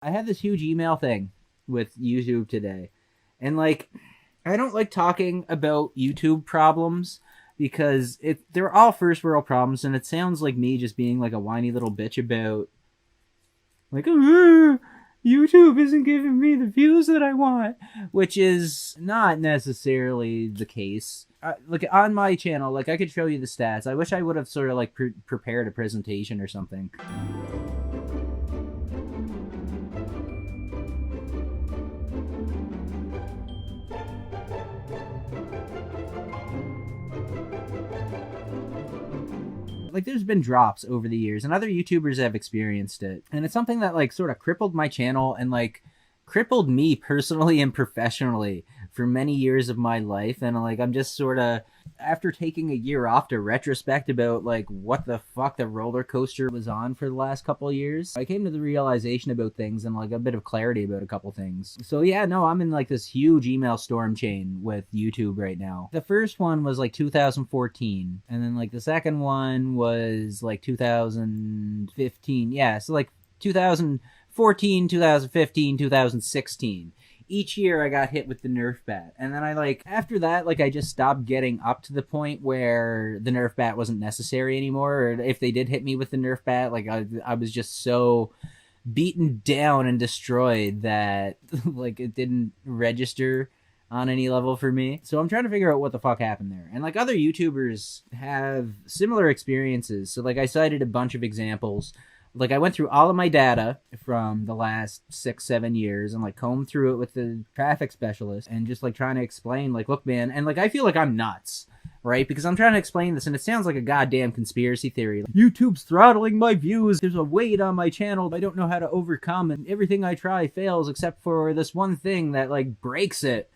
I had this huge email thing with YouTube today. And like, I don't like talking about YouTube problems because they're all first world problems, and it sounds like me just being like a whiny little bitch about like, YouTube isn't giving me the views that I want, which is not necessarily the case. Look, on my channel, like, I could show you the stats. I wish I would have sort of like prepared a presentation or something. Like, there's been drops over the years, and other YouTubers have experienced it. And it's something that, like, sort of crippled my channel and, like, crippled me personally and professionally for many years of my life. And, like, I'm just sort of, after taking a year off to retrospect about, like, what the fuck the roller coaster was on for the last couple of years, I came to the realization about things and, like, a bit of clarity about a couple things. So, yeah, no, I'm in, like, this huge email storm chain with YouTube right now. The first one was, like, 2014. And then, like, the second one was, like, 2015. Yeah, so, like, 2014, 2015, 2016. Each year I got hit with the Nerf bat. And then after that, I just stopped getting up to the point where the Nerf bat wasn't necessary anymore. Or if they did hit me with the Nerf bat, I was just so beaten down and destroyed that, it didn't register on any level for me. So I'm trying to figure out what the fuck happened there. And, other YouTubers have similar experiences. So, I cited a bunch of examples. I went through all of my data from the last 6-7 years and combed through it with the traffic specialist and just trying to explain look, man, and I feel like I'm nuts, right? Because I'm trying to explain this and it sounds like a goddamn conspiracy theory. YouTube's throttling my views. There's a weight on my channel I don't know how to overcome, and everything I try fails except for this one thing that breaks it.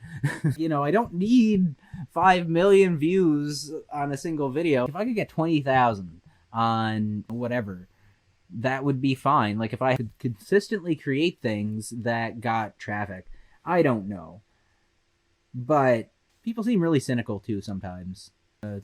I don't need 5 million views on a single video. If I could get 20,000 on whatever, that would be fine. If I could consistently create things that got traffic. I don't know. But people seem really cynical too sometimes.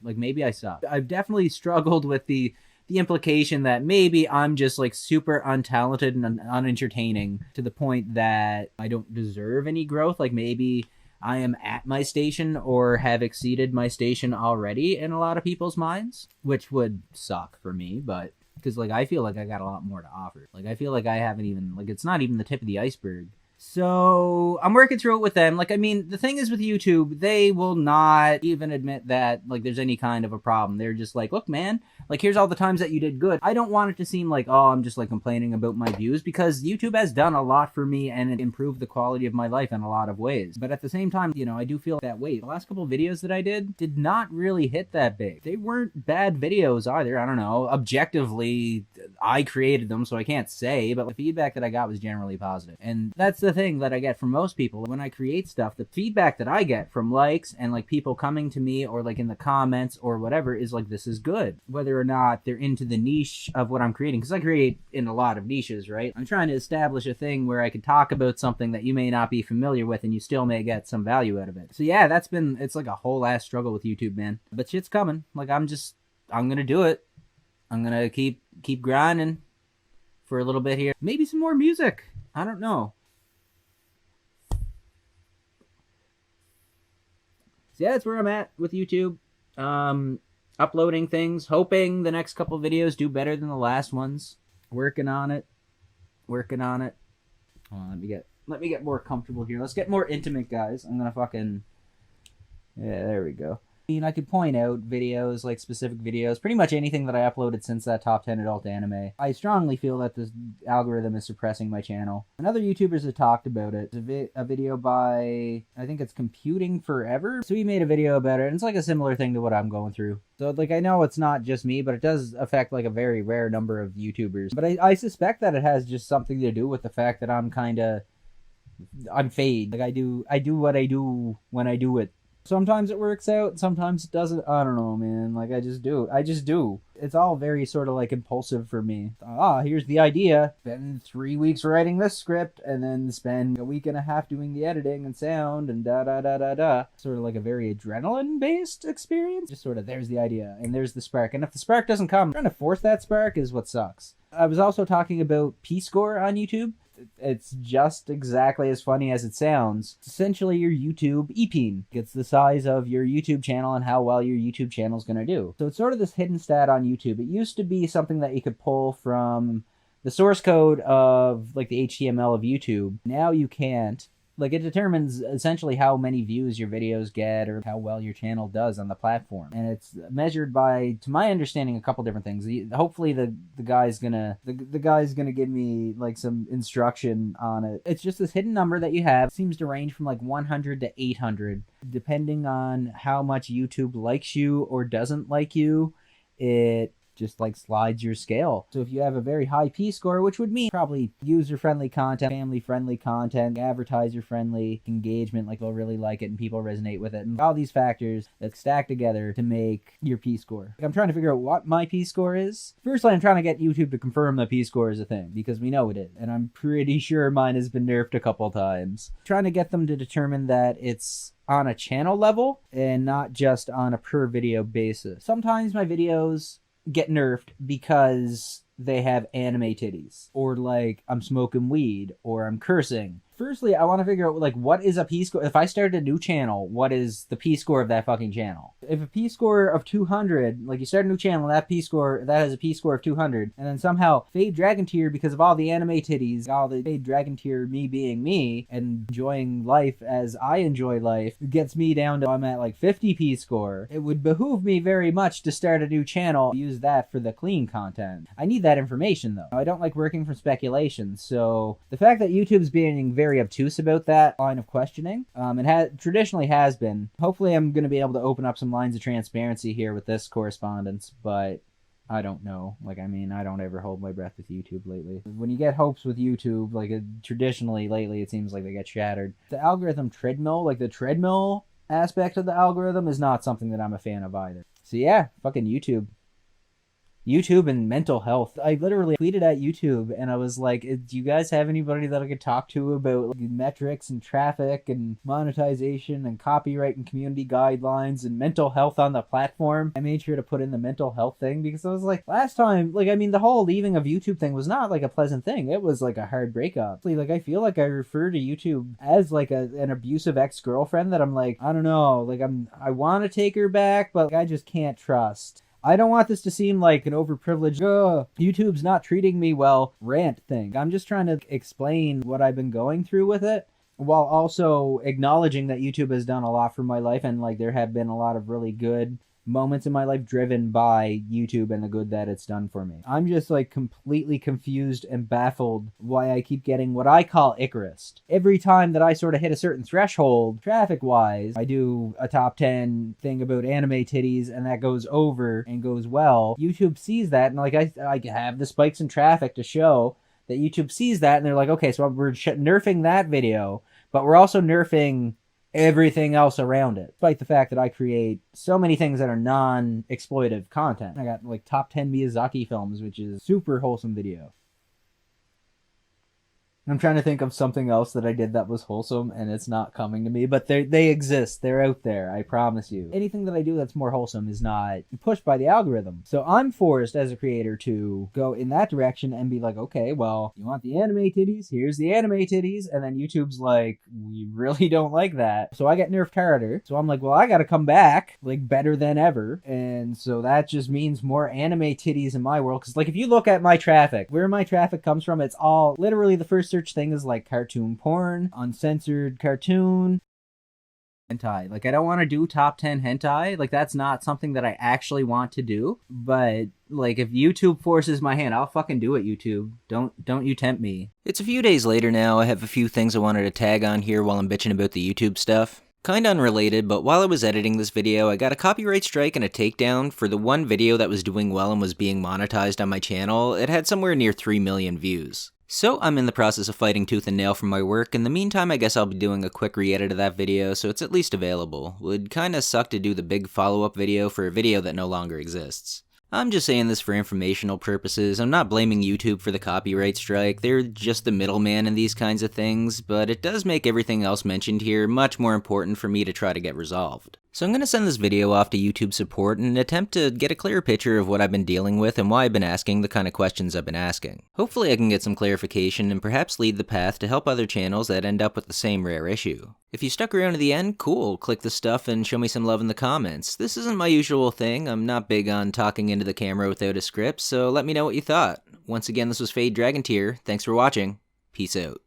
Maybe I suck. I've definitely struggled with the implication that maybe I'm just super untalented and unentertaining to the point that I don't deserve any growth. Maybe I am at my station or have exceeded my station already in a lot of people's minds, which would suck for me, but because I feel like I got a lot more to offer. I feel like I haven't even, it's not even the tip of the iceberg. So I'm working through it with them. The thing is with YouTube, they will not even admit that there's any kind of a problem. They're just look, man, here's all the times that you did good. I don't want it to seem oh, I'm just complaining about my views, because YouTube has done a lot for me and it improved the quality of my life in a lot of ways. But at the same time, I do feel that weight. The last couple of videos that I did not really hit that big. They weren't bad videos either. I don't know. Objectively, I created them, so I can't say, but the feedback that I got was generally positive. And that's the thing that I get from most people. When I create stuff, the feedback that I get from likes and people coming to me or in the comments or whatever is this is good. Whether or not they're into the niche of what I'm creating, because I create in a lot of niches, right? I'm trying to establish a thing where I could talk about something that you may not be familiar with and you still may get some value out of it. So yeah, it's a whole ass struggle with YouTube, man. But shit's coming. I'm gonna do it. I'm gonna keep grinding for a little bit here. Maybe some more music. I don't know. So yeah, that's where I'm at with YouTube. Uploading things, hoping the next couple videos do better than the last ones. Working on it. Let me get more comfortable here. Let's get more intimate, guys. I'm gonna fucking... Yeah, there we go. I could point out videos, specific videos, pretty much anything that I uploaded since that top 10 adult anime. I strongly feel that this algorithm is suppressing my channel. And other YouTubers have talked about it. A video by, I think it's Computing Forever. So he made a video about it, and it's a similar thing to what I'm going through. So I know it's not just me, but it does affect a very rare number of YouTubers. But I suspect that it has just something to do with the fact that I'm fade. I do what I do when I do it. Sometimes it works out, sometimes it doesn't. I don't know, man. I just do. It's all very sort of impulsive for me. Here's the idea. Spend 3 weeks writing this script, and then spend a week and a half doing the editing and sound and da-da-da-da-da. Sort of a very adrenaline-based experience. Just sort of, there's the idea, and there's the spark. And if the spark doesn't come, trying to force that spark is what sucks. I was also talking about P-score on YouTube. It's just exactly as funny as it sounds. It's essentially your YouTube EPeen. It's the size of your YouTube channel and how well your YouTube channel is going to do. So it's sort of this hidden stat on YouTube. It used to be something that you could pull from the source code of like the HTML of YouTube. Now you can't. Like, it determines essentially how many views your videos get or how well your channel does on the platform. And it's measured by, to my understanding, a couple different things. Hopefully the guy's gonna give me like some instruction on it. It's just this hidden number that you have. It seems to range from like 100 to 800, depending on how much YouTube likes you or doesn't like you. It just like slides your scale. So if you have a very high P-score, which would mean probably user-friendly content, family-friendly content, advertiser-friendly engagement, like they'll really like it and people resonate with it, and all these factors that stack together to make your P-score. I'm trying to figure out what my P-score is. Firstly, I'm trying to get YouTube to confirm that P-score is a thing, because we know it is, and I'm pretty sure mine has been nerfed a couple times. Trying to get them to determine that it's on a channel level and not just on a per video basis. Sometimes my videos get nerfed because they have anime titties, or like I'm smoking weed, or I'm cursing. Firstly, I want to figure out, like, what is a P-score? If I started a new channel, what is the P-score of that fucking channel? If a P-score of 200, like, you start a new channel, that has a P-score of 200, and then somehow Fade Dragon Tier, because of all the anime titties, all the Fade Dragon Tier, me being me, and enjoying life as I enjoy life, gets me down to, I'm at, like, 50 P-score. It would behoove me very much to start a new channel, use that for the clean content. I need that information, though. I don't like working from speculation, so the fact that YouTube's being very obtuse about that line of questioning. It traditionally has been. Hopefully I'm going to be able to open up some lines of transparency here with this correspondence, but I don't know. Like, I mean, I don't ever hold my breath with YouTube lately. When you get hopes with YouTube, like, traditionally lately it seems like they get shattered. The algorithm treadmill, like the treadmill aspect of the algorithm, is not something that I'm a fan of either. So yeah, fucking YouTube. YouTube and mental health. I literally tweeted at YouTube and I was like, do you guys have anybody that I could talk to about like, metrics and traffic and monetization and copyright and community guidelines and mental health on the platform? I made sure to put in the mental health thing because I was like, last time, like, I mean, the whole leaving of YouTube thing was not like a pleasant thing. It was like a hard breakup. Like, I feel like I refer to YouTube as like an abusive ex-girlfriend that I'm like, I don't know, like I want to take her back, but like, I just can't trust. I don't want this to seem like an overprivileged, YouTube's not treating me well rant thing. I'm just trying to explain what I've been going through with it, while also acknowledging that YouTube has done a lot for my life, and like there have been a lot of really good moments in my life driven by YouTube and the good that it's done for me. I'm just like completely confused and baffled why I keep getting what I call Icarus. Every time that I sort of hit a certain threshold, traffic-wise, I do a top 10 thing about anime titties and that goes over and goes well. YouTube sees that and like I have the spikes in traffic to show that YouTube sees that and they're like, okay, so we're nerfing that video, but we're also nerfing everything else around it, despite the fact that I create so many things that are non-exploitive content. I got like top 10 Miyazaki films, which is super wholesome video. I'm trying to think of something else that I did that was wholesome, and it's not coming to me, but they exist. They're out there, I promise you. Anything that I do that's more wholesome is not pushed by the algorithm. So I'm forced as a creator to go in that direction and be like, okay, well, you want the anime titties? Here's the anime titties. And then YouTube's like, we really don't like that. So I get nerfed harder. So I'm like, well, I gotta come back, like, better than ever. And so that just means more anime titties in my world. Because, like, if you look at my traffic, where my traffic comes from, it's all literally the first search thing is like cartoon porn, uncensored cartoon, hentai. Like, I don't want to do top 10 hentai. Like, that's not something that I actually want to do. But like, if YouTube forces my hand, I'll fucking do it, YouTube. Don't you tempt me. It's a few days later now. I have a few things I wanted to tag on here while I'm bitching about the YouTube stuff. Kinda unrelated, but while I was editing this video, I got a copyright strike and a takedown for the one video that was doing well and was being monetized on my channel. It had somewhere near 3 million views. So I'm in the process of fighting tooth and nail for my work. In the meantime, I guess I'll be doing a quick re-edit of that video, so it's at least available. Would kinda suck to do the big follow-up video for a video that no longer exists. I'm just saying this for informational purposes. I'm not blaming YouTube for the copyright strike. They're just the middleman in these kinds of things, but it does make everything else mentioned here much more important for me to try to get resolved. So I'm going to send this video off to YouTube support in an attempt to get a clearer picture of what I've been dealing with and why I've been asking the kind of questions I've been asking. Hopefully I can get some clarification and perhaps lead the path to help other channels that end up with the same rare issue. If you stuck around to the end, cool, click the stuff and show me some love in the comments. This isn't my usual thing, I'm not big on talking into the camera without a script, so let me know what you thought. Once again, this was Fade Dragon Tier, thanks for watching, peace out.